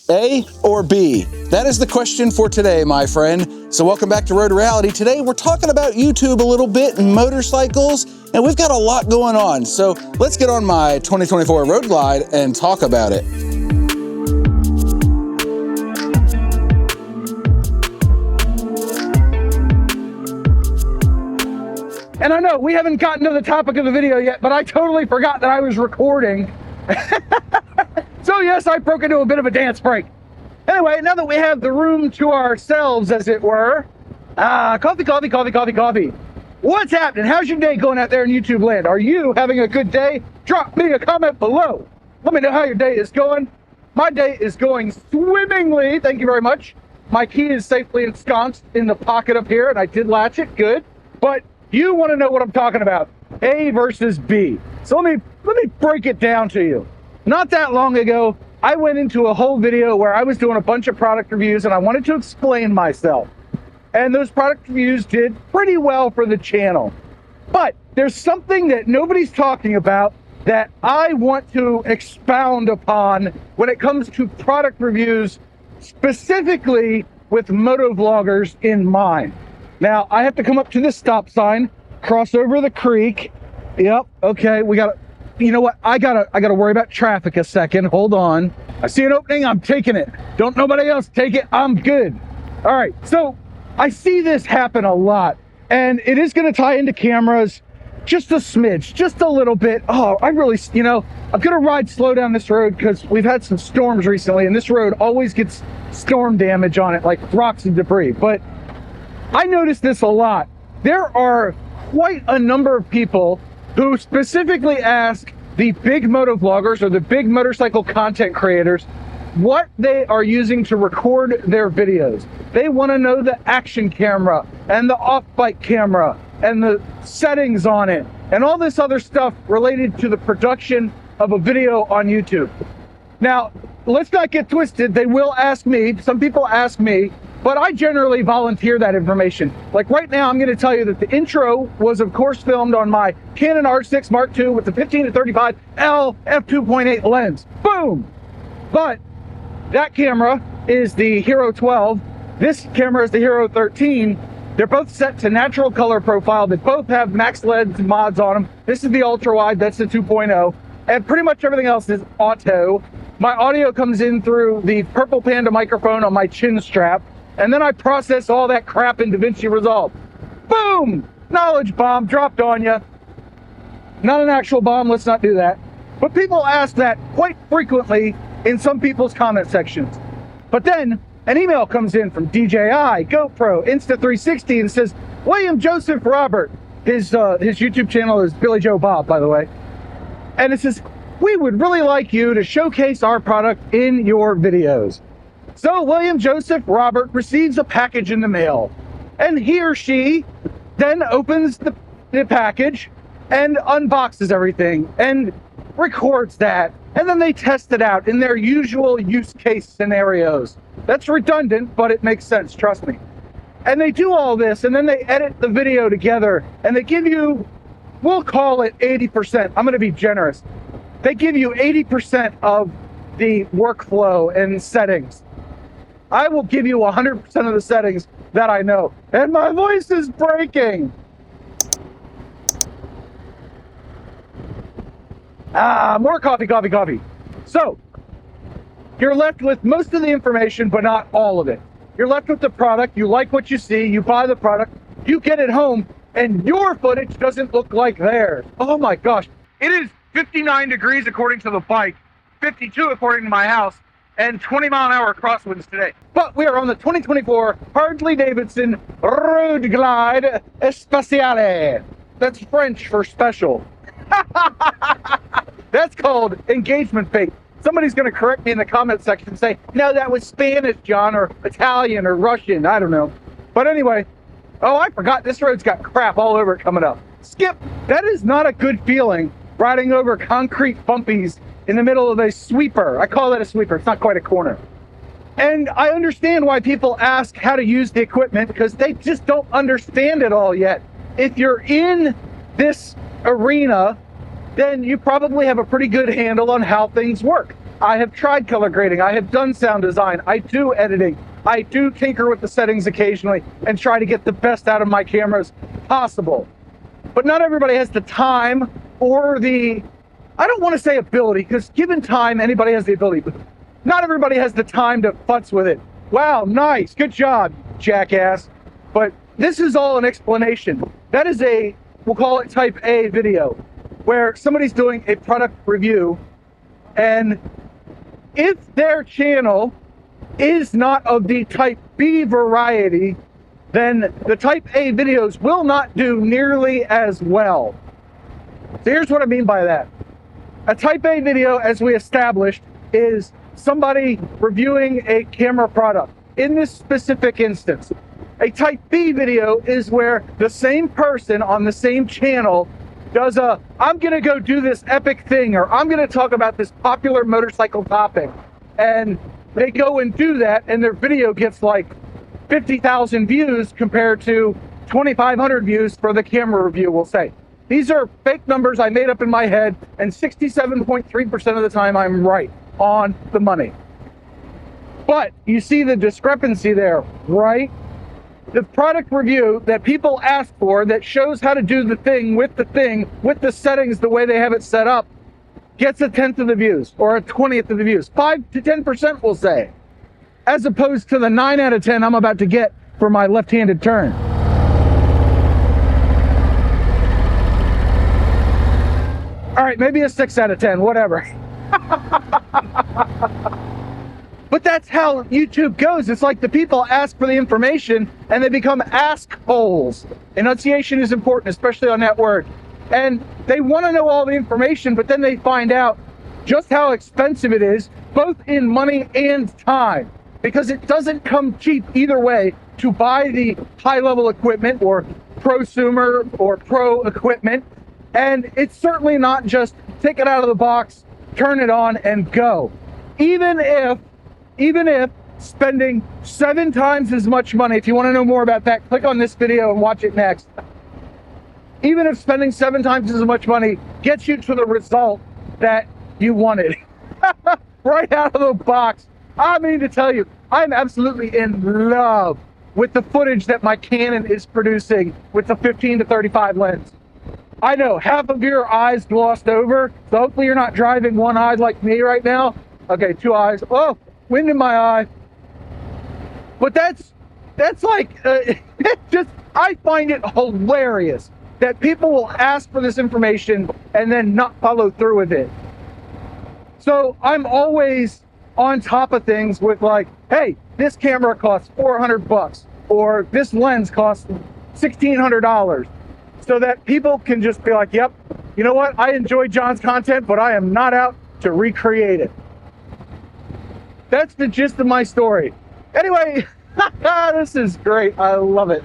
A or B? That is the question for today, my friend. So welcome back to Road to Reality. Today we're talking about YouTube a little bit and motorcycles, and we've got a lot going on. So let's get on my 2024 Road Glide and talk about it. And I know we haven't gotten to the topic of the video yet, but I totally forgot that I was recording. So yes, I broke into a bit of a dance break. Anyway, now that we have the room to ourselves, as it were, coffee. What's happening? How's your day going out there in YouTube land? Are you having a good day? Drop me a comment below. Let me know how your day is going. My day is going swimmingly. Thank you very much. My key is safely ensconced in the pocket up here, and I did latch it. Good. But you want to know what I'm talking about. A versus B. So let me break it down to you. Not that long ago, I went into a whole video where I was doing a bunch of product reviews and I wanted to explain myself. And those product reviews did pretty well for the channel. But there's something that nobody's talking about that I want to expound upon when it comes to product reviews, specifically with motovloggers in mind. Now, I have to come up to this stop sign, cross over the creek. Yep, okay, we got to... You know what? I gotta worry about traffic a second. Hold on. I see an opening. I'm taking it. Don't nobody else take it. I'm good. All right. So I see this happen a lot, and it is going to tie into cameras just a smidge, just a little bit. Oh, I'm going to ride slow down this road because we've had some storms recently, and this road always gets storm damage on it, like rocks and debris. But I noticed this a lot. There are quite a number of people who specifically ask the big motovloggers or the big motorcycle content creators what they are using to record their videos. They want to know the action camera and the off-bike camera and the settings on it and all this other stuff related to the production of a video on YouTube. Now, let's not get twisted. They will ask me. Some people ask me, but I generally volunteer that information. Like right now, I'm going to tell you that the intro was, of course, filmed on my Canon R6 Mark II with the 15-35 L f2.8 lens. Boom! But that camera is the Hero 12. This camera is the Hero 13. They're both set to natural color profile. They both have max lens mods on them. This is the ultra wide. That's the 2.0. And pretty much everything else is auto. My audio comes in through the Purple Panda microphone on my chin strap. And then I process all that crap in DaVinci Resolve. Boom! Knowledge bomb dropped on you. Not an actual bomb, let's not do that. But people ask that quite frequently in some people's comment sections. But then an email comes in from DJI, GoPro, Insta360 and says, William Joseph Robert, his YouTube channel is Billy Joe Bob, by the way. And it says, we would really like you to showcase our product in your videos. So William Joseph Robert receives a package in the mail, and he or she then opens the package and unboxes everything and records that, and then they test it out in their usual use case scenarios. That's redundant, but it makes sense, trust me. And they do all this, and then they edit the video together, and they give you, we'll call it 80%. I'm going to be generous. They give you 80% of the workflow and settings. I will give you 100% of the settings that I know. And my voice is breaking. More coffee. So, you're left with most of the information, but not all of it. You're left with the product. You like what you see. You buy the product. You get it home, and your footage doesn't look like theirs. Oh my gosh. It is 59 degrees according to the bike, 52 according to my house, and 20-mile-an-hour crosswinds today. But we are on the 2024 Harley-Davidson Road Glide Especiale. That's French for special. That's called engagement bait. Somebody's going to correct me in the comment section and say, no, that was Spanish, John, or Italian, or Russian. I don't know. But anyway, oh, I forgot this road's got crap all over it coming up. Skip. That is not a good feeling, riding over concrete bumpies in the middle of a sweeper. I call that a sweeper. It's not quite a corner. And I understand why people ask how to use the equipment, because they just don't understand it all yet. If you're in this arena, then you probably have a pretty good handle on how things work. I have tried color grading. I have done sound design. I do editing. I do tinker with the settings occasionally and try to get the best out of my cameras possible. But not everybody has the time or the, I don't want to say ability, because given time, anybody has the ability, but not everybody has the time to futz with it. Wow, nice, good job, jackass. But this is all an explanation. That is a, we'll call it type A video, where somebody's doing a product review, and if their channel is not of the type B variety, then the type A videos will not do nearly as well. So here's what I mean by that. A type A video, as we established, is somebody reviewing a camera product. In this specific instance, a type B video is where the same person on the same channel does a, I'm gonna go do this epic thing, or I'm gonna talk about this popular motorcycle topic. And they go and do that, and their video gets like 50,000 views compared to 2,500 views for the camera review, we'll say. These are fake numbers I made up in my head, and 67.3% of the time I'm right on the money. But you see the discrepancy there, right? The product review that people ask for that shows how to do the thing, with the settings the way they have it set up, gets 1/10 of the views or 1/20th of the views. 5 to 10% we'll say, as opposed to the 9 out of 10 I'm about to get for my left-handed turn. All right, maybe a 6 out of 10, whatever. But that's how YouTube goes. It's like the people ask for the information and they become ask-holes. Enunciation is important, especially on that word. And they want to know all the information, but then they find out just how expensive it is, both in money and time. Because it doesn't come cheap either way to buy the high-level equipment or prosumer or pro equipment. And it's certainly not just take it out of the box, turn it on, and go. Even if spending 7 times as much money, if you want to know more about that, click on this video and watch it next. Even if spending 7 times as much money gets you to the result that you wanted, right out of the box, I mean to tell you, I'm absolutely in love with the footage that my Canon is producing with the 15 to 35 lens. I know half of your eyes glossed over, so hopefully you're not driving one eye like me right now. Okay, 2 eyes. Oh, wind in my eye. But that's like, just, I find it hilarious that people will ask for this information and then not follow through with it. So I'm always on top of things with like, hey, this camera costs $400 or this lens costs $1,600, so that people can just be like, yep, you know what? I enjoy John's content, but I am not out to recreate it. That's the gist of my story. Anyway, this is great. I love it.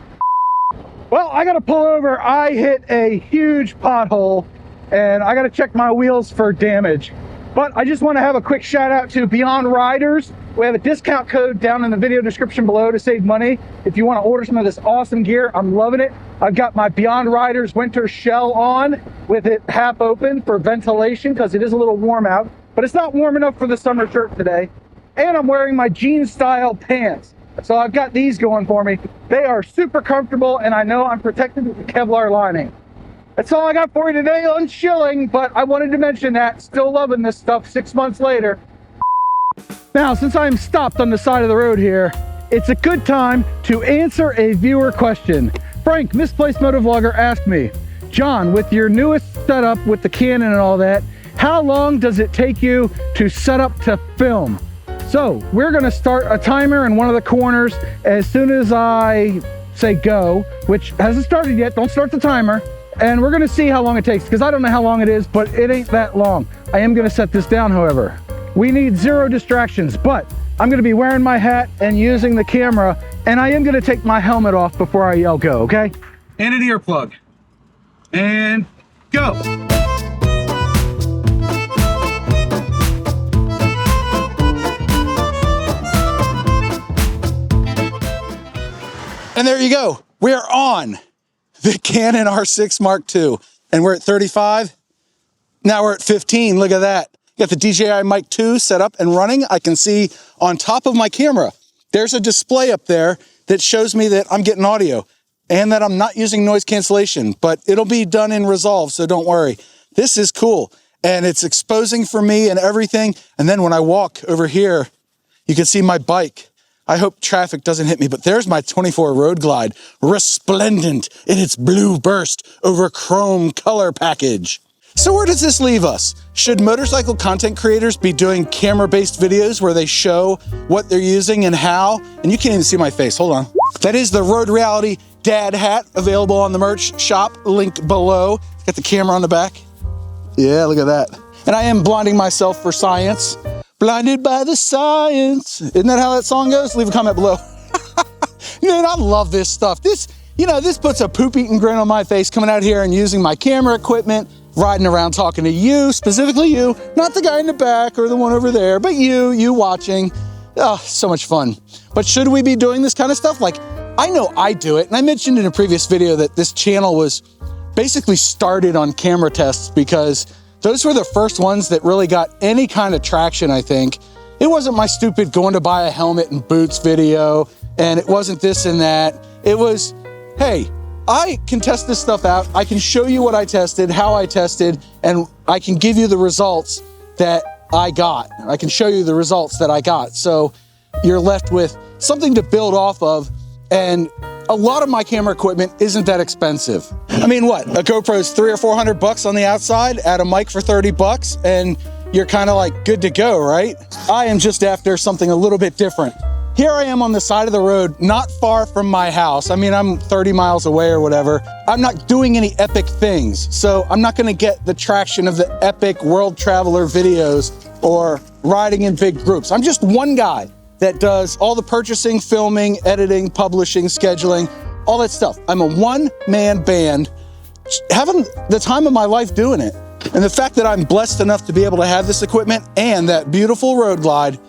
Well, I gotta pull over. I hit a huge pothole and I gotta check my wheels for damage. But I just want to have a quick shout out to Beyond Riders. We have a discount code down in the video description below to save money. If you want to order some of this awesome gear, I'm loving it. I've got my Beyond Riders winter shell on with it half open for ventilation because it is a little warm out, but it's not warm enough for the summer shirt today. And I'm wearing my jean style pants. So I've got these going for me. They are super comfortable and I know I'm protected with the Kevlar lining. That's all I got for you today on shilling, but I wanted to mention that. Still loving this stuff 6 months later. Now, since I'm stopped on the side of the road here, it's a good time to answer a viewer question. Frank, Misplaced Motovlogger, asked me, John, with your newest setup with the Canon and all that, how long does it take you to set up to film? So we're gonna start a timer in one of the corners as soon as I say go, which hasn't started yet. Don't start the timer. And we're gonna see how long it takes, because I don't know how long it is, but it ain't that long. I am gonna set this down, however. We need 0 distractions, but I'm gonna be wearing my hat and using the camera, and I am gonna take my helmet off before I yell go, okay? And an earplug. And go. And there you go. We are on the Canon R6 Mark II. And we're at 35. Now we're at 15. Look at that. Got the DJI Mic 2 set up and running. I can see on top of my camera, there's a display up there that shows me that I'm getting audio and that I'm not using noise cancellation, but it'll be done in Resolve, so don't worry. This is cool, and it's exposing for me and everything. And then when I walk over here, you can see my bike. I hope traffic doesn't hit me, but there's my 24 Road Glide, resplendent in its blue burst over chrome color package. So where does this leave us? Should motorcycle content creators be doing camera-based videos where they show what they're using and how? And you can't even see my face, hold on. That is the Road Reality dad hat, available on the merch shop, link below. Got the camera on the back. Yeah, look at that. And I am blinding myself for science. Blinded by the science. Isn't that how that song goes? Leave a comment below. Man, I love this stuff. This puts a poop-eating grin on my face coming out here and using my camera equipment, riding around talking to you, specifically you, not the guy in the back or the one over there, but you watching. Oh, so much fun. But should we be doing this kind of stuff? Like, I know I do it. And I mentioned in a previous video that this channel was basically started on camera tests because those were the first ones that really got any kind of traction, I think. It wasn't my stupid going to buy a helmet and boots video, and it wasn't this and that. It was, hey, I can test this stuff out. I can show you what I tested, how I tested, and I can give you the results that I got. I can show you the results that I got. So you're left with something to build off of. And a lot of my camera equipment isn't that expensive. I mean, what? A GoPro's $300 or $400 on the outside, add a mic for $30, and you're kind of like good to go, right? I am just after something a little bit different. Here I am on the side of the road, not far from my house. I mean, I'm 30 miles away or whatever. I'm not doing any epic things, so I'm not gonna get the traction of the epic world traveler videos or riding in big groups. I'm just one guy that does all the purchasing, filming, editing, publishing, scheduling, all that stuff. I'm a one-man band, having the time of my life doing it. And the fact that I'm blessed enough to be able to have this equipment and that beautiful Road Glide,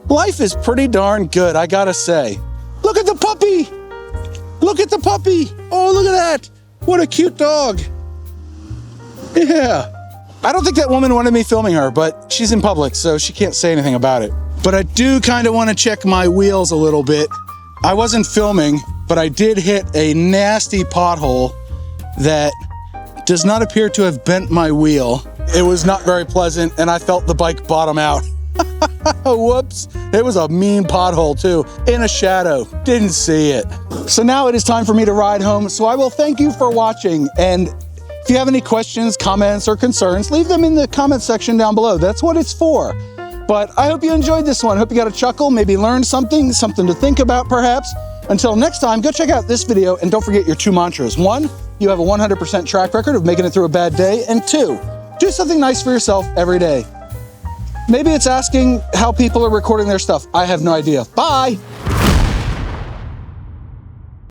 life is pretty darn good, I gotta say. Look at the puppy! Look at the puppy! Oh, look at that! What a cute dog. Yeah. I don't think that woman wanted me filming her, but she's in public, so she can't say anything about it. But I do kind of want to check my wheels a little bit. I wasn't filming, but I did hit a nasty pothole that does not appear to have bent my wheel. It was not very pleasant, and I felt the bike bottom out. Whoops. It was a mean pothole too, in a shadow. Didn't see it. So now it is time for me to ride home. So I will thank you for watching. And if you have any questions, comments, or concerns, leave them in the comment section down below. That's what it's for. But I hope you enjoyed this one. Hope you got a chuckle, maybe learned something to think about perhaps. Until next time, go check out this video and don't forget your 2 mantras. 1, you have a 100% track record of making it through a bad day. And 2, do something nice for yourself every day. Maybe it's asking how people are recording their stuff. I have no idea. Bye.